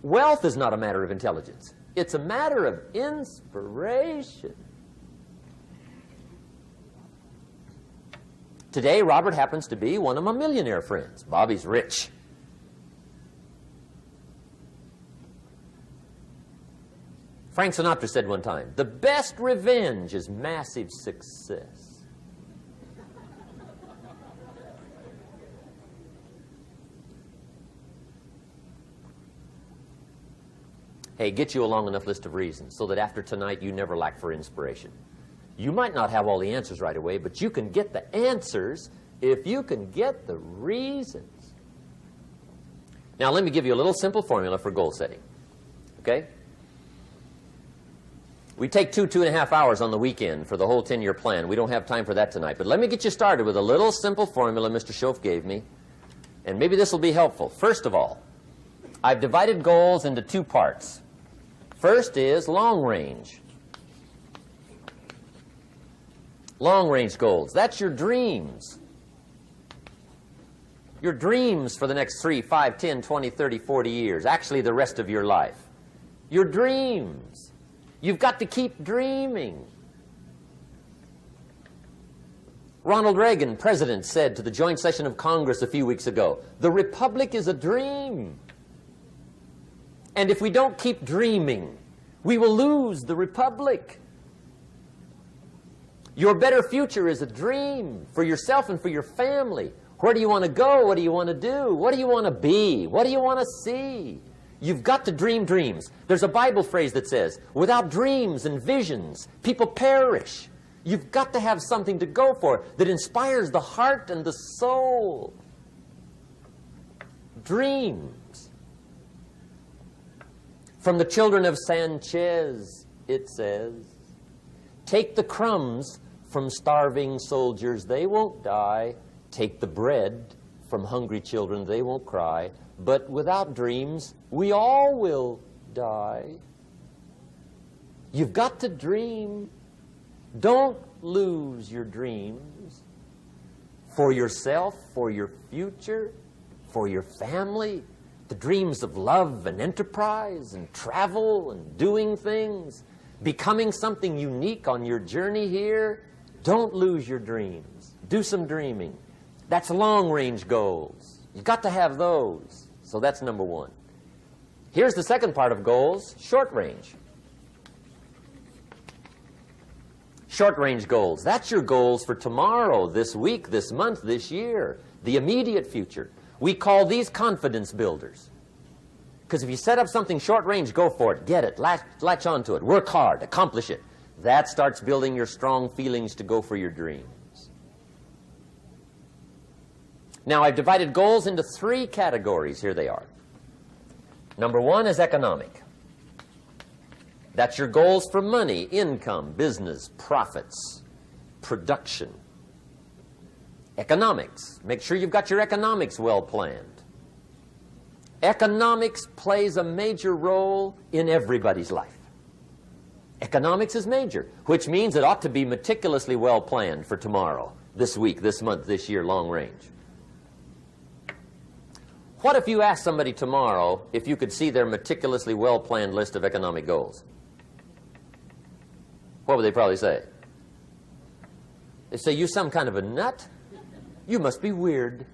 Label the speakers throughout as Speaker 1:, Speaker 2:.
Speaker 1: Wealth is not a matter of intelligence. It's a matter of inspiration. Today, Robert happens to be one of my millionaire friends. Bobby's rich. Frank Sinatra said one time, the best revenge is massive success. Hey, get you a long enough list of reasons so that after tonight you never lack for inspiration. You might not have all the answers right away, but you can get the answers if you can get the reasons. Now, let me give you a little simple formula for goal setting. Okay? We take 2.5 hours on the weekend for the whole 10-year plan. We don't have time for that tonight. But let me get you started with a little simple formula Mr. Schoaf gave me. And maybe this will be helpful. First of all, I've divided goals into two parts. First is long range. Long range goals. That's your dreams. Your dreams for the next 3, 5, 10, 20, 30, 40 years. Actually, the rest of your life. Your dreams. You've got to keep dreaming. Ronald Reagan, president, said to the joint session of Congress a few weeks ago, the Republic is a dream. And if we don't keep dreaming, we will lose the Republic. Your better future is a dream for yourself and for your family. Where do you want to go? What do you want to do? What do you want to be? What do you want to see? You've got to dream dreams. There's a Bible phrase that says, without dreams and visions, people perish. You've got to have something to go for that inspires the heart and the soul. Dreams. From the children of Sanchez, it says, take the crumbs from starving soldiers, they won't die. Take the bread from hungry children, they won't cry. But without dreams, we all will die. You've got to dream. Don't lose your dreams for yourself, for your future, for your family. The dreams of love and enterprise and travel and doing things, becoming something unique on your journey here. Don't lose your dreams. Do some dreaming. That's long-range goals. You've got to have those. So that's number one. Here's the second part of goals, short range. Short-range goals. That's your goals for tomorrow, this week, this month, this year, the immediate future. We call these confidence builders. Because if you set up something short-range, go for it, get it, latch onto it, work hard, accomplish it. That starts building your strong feelings to go for your dreams. Now, I've divided goals into 3 categories. Here they are. Number 1 is economic. That's your goals for money, income, business, profits, production. Economics. Make sure you've got your economics well planned. Economics plays a major role in everybody's life. Economics is major, which means it ought to be meticulously well planned for tomorrow, this week, this month, this year, long range. What if you asked somebody tomorrow if you could see their meticulously well-planned list of economic goals? What would they probably say? They'd say, you some kind of a nut? You must be weird.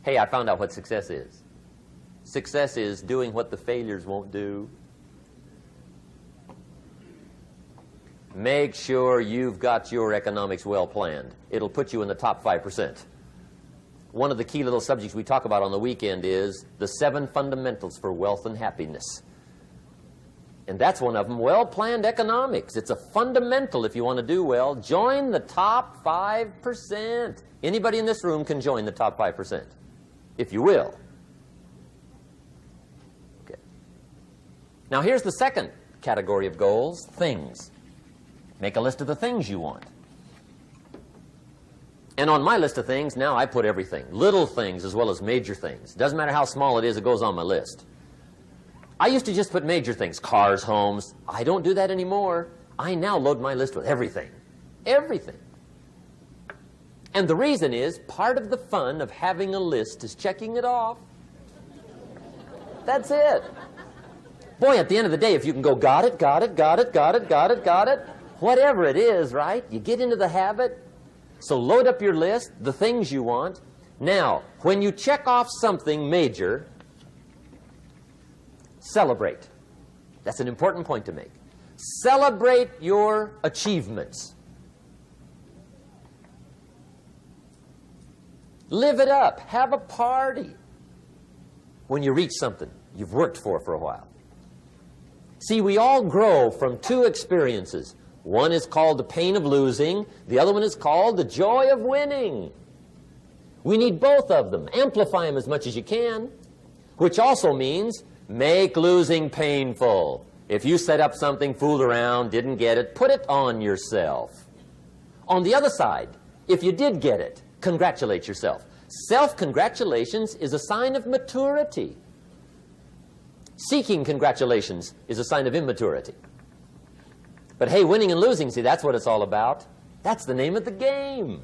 Speaker 1: Hey, I found out what success is. Success is doing what the failures won't do. Make sure you've got your economics well planned. It'll put you in the top 5%. One of the key little subjects we talk about on the weekend is the 7 fundamentals for wealth and happiness. And that's one of them, well-planned economics. It's a fundamental if you want to do well. Join the top 5%. Anybody in this room can join the top 5%, if you will. Okay. Now here's the second category of goals, things. Make a list of the things you want. And on my list of things, now I put everything. Little things as well as major things. Doesn't matter how small it is, it goes on my list. I used to just put major things, cars, homes. I don't do that anymore. I now load my list with everything. Everything. And the reason is, part of the fun of having a list is checking it off. That's it. Boy, at the end of the day, if you can go, got it, got it, got it, got it, got it, got it, whatever it is, right? You get into the habit. So load up your list, the things you want. Now, when you check off something major, celebrate. That's an important point to make. Celebrate your achievements. Live it up. Have a party when you reach something you've worked for a while. See, we all grow from two experiences. One is called the pain of losing. The other one is called the joy of winning. We need both of them. Amplify them as much as you can, which also means make losing painful. If you set up something, fooled around, didn't get it, put it on yourself. On the other side, if you did get it, congratulate yourself. Self-congratulations is a sign of maturity. Seeking congratulations is a sign of immaturity. But hey, winning and losing, see, that's what it's all about. That's the name of the game.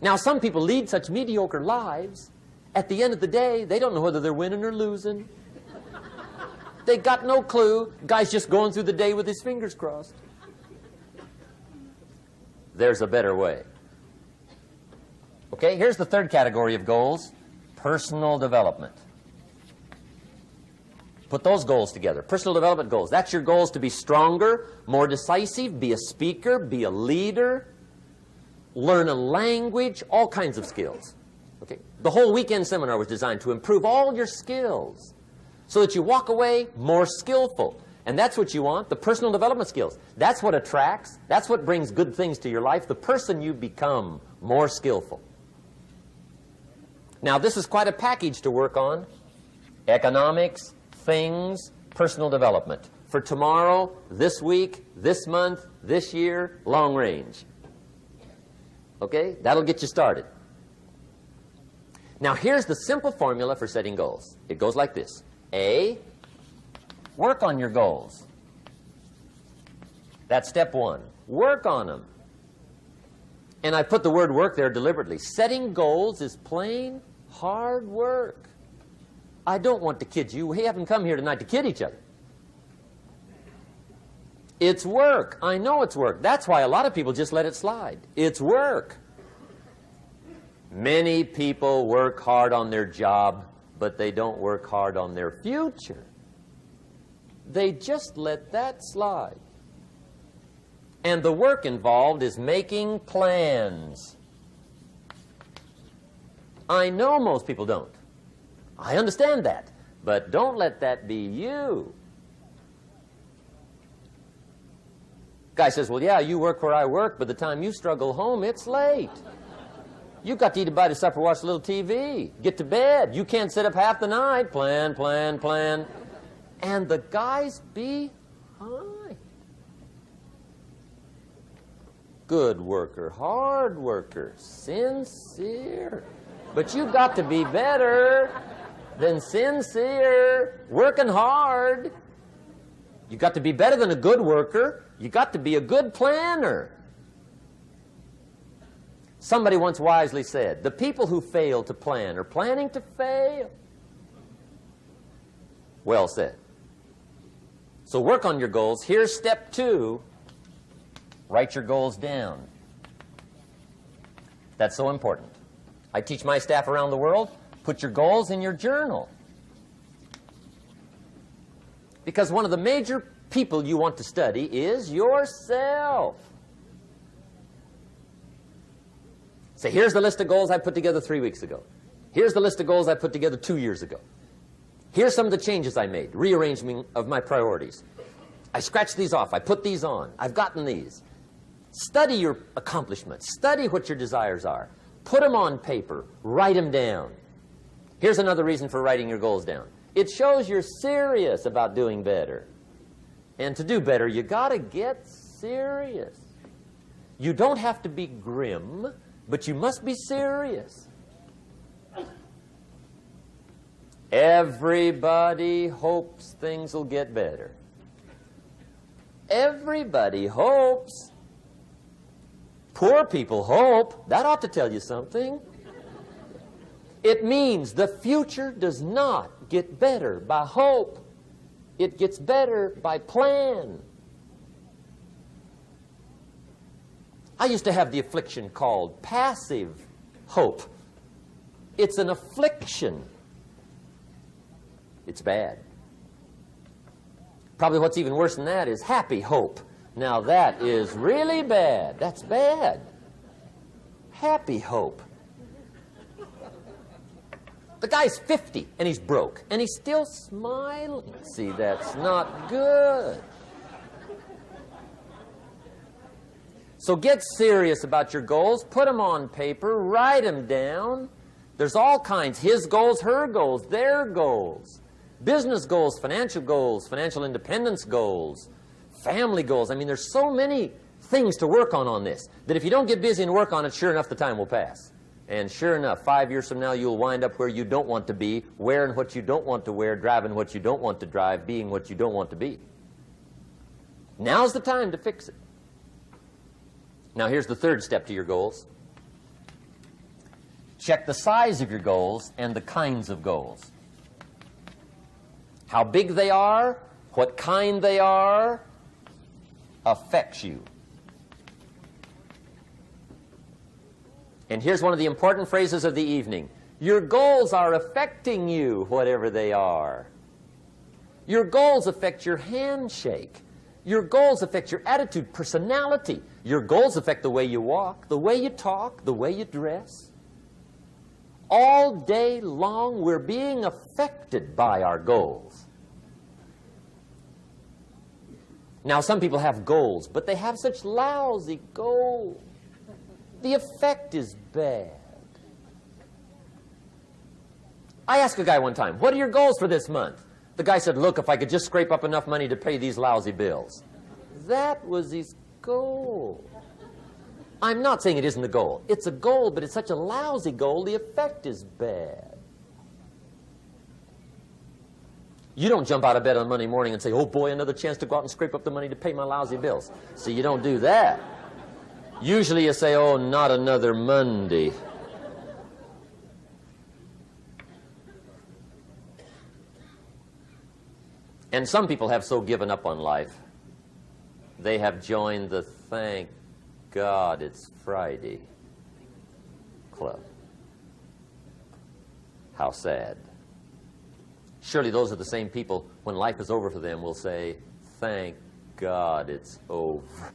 Speaker 1: Now, some people lead such mediocre lives, at the end of the day, they don't know whether they're winning or losing. They got no clue. Guy's just going through the day with his fingers crossed. There's a better way. Okay, here's the third category of goals, personal development. Put those goals together. Personal development goals. That's your goals to be stronger, more decisive, be a speaker, be a leader, learn a language, all kinds of skills. Okay? The whole weekend seminar was designed to improve all your skills so that you walk away more skillful. And that's what you want, the personal development skills. That's what attracts, that's what brings good things to your life, the person you become more skillful. Now, this is quite a package to work on. Economics, things, personal development. For tomorrow, this week, this month, this year, long range. Okay? That'll get you started. Now, here's the simple formula for setting goals. It goes like this. A, work on your goals. That's step one. Work on them. And I put the word work there deliberately. Setting goals is plain hard work. I don't want to kid you. We haven't come here tonight to kid each other. It's work. I know it's work. That's why a lot of people just let it slide. It's work. Many people work hard on their job, but they don't work hard on their future. They just let that slide. And the work involved is making plans. I know most people don't. I understand that. But don't let that be you. Guy says, well, yeah, you work where I work, but the time you struggle home, it's late. You've got to eat a bite of supper, watch a little TV, get to bed. You can't sit up half the night. Plan, plan, plan. And the guy's behind. Good worker, hard worker, sincere. But you've got to be better than sincere, working hard. You've got to be better than a good worker. You've got to be a good planner. Somebody once wisely said, the people who fail to plan are planning to fail. Well said. So work on your goals. Here's step two. Write your goals down. That's so important. I teach my staff around the world, put your goals in your journal. Because one of the major people you want to study is yourself. So here's the list of goals I put together 3 weeks ago. Here's the list of goals I put together 2 years ago. Here's some of the changes I made, rearrangement of my priorities. I scratched these off. I put these on. I've gotten these. Study your accomplishments. Study what your desires are. Put them on paper. Write them down. Here's another reason for writing your goals down. It shows you're serious about doing better. And to do better, you got to get serious. You don't have to be grim, but you must be serious. Everybody hopes things will get better. Everybody hopes. Poor people hope. That ought to tell you something. It means the future does not get better by hope. It gets better by plan. I used to have the affliction called passive hope. It's an affliction. It's bad. Probably what's even worse than that is happy hope. Now that is really bad. That's bad. Happy hope. The guy's 50 and he's broke and he's still smiling. See, that's not good. So get serious about your goals. Put them on paper. Write them down. There's all kinds. His goals, her goals, their goals. Business goals, financial independence goals, family goals. I mean, there's so many things to work on this that if you don't get busy and work on it, sure enough, the time will pass. And sure enough, 5 years from now, you'll wind up where you don't want to be, wearing what you don't want to wear, driving what you don't want to drive, being what you don't want to be. Now's the time to fix it. Now, here's the third step to your goals. Check the size of your goals and the kinds of goals. How big they are, what kind they are, affects you. And here's one of the important phrases of the evening. Your goals are affecting you, whatever they are. Your goals affect your handshake. Your goals affect your attitude, personality. Your goals affect the way you walk, the way you talk, the way you dress. All day long, we're being affected by our goals. Now, some people have goals, but they have such lousy goals. The effect is bad. I asked a guy one time, what are your goals for this month? The guy said, look, if I could just scrape up enough money to pay these lousy bills. That was his goal. I'm not saying it isn't a goal. It's a goal, but it's such a lousy goal, the effect is bad. You don't jump out of bed on Monday morning and say, oh boy, another chance to go out and scrape up the money to pay my lousy bills. See, you don't do that. Usually you say, oh, not another Monday. And some people have so given up on life, they have joined the thank God it's Friday club. How sad. Surely those are the same people, when life is over for them, will say, thank God it's over.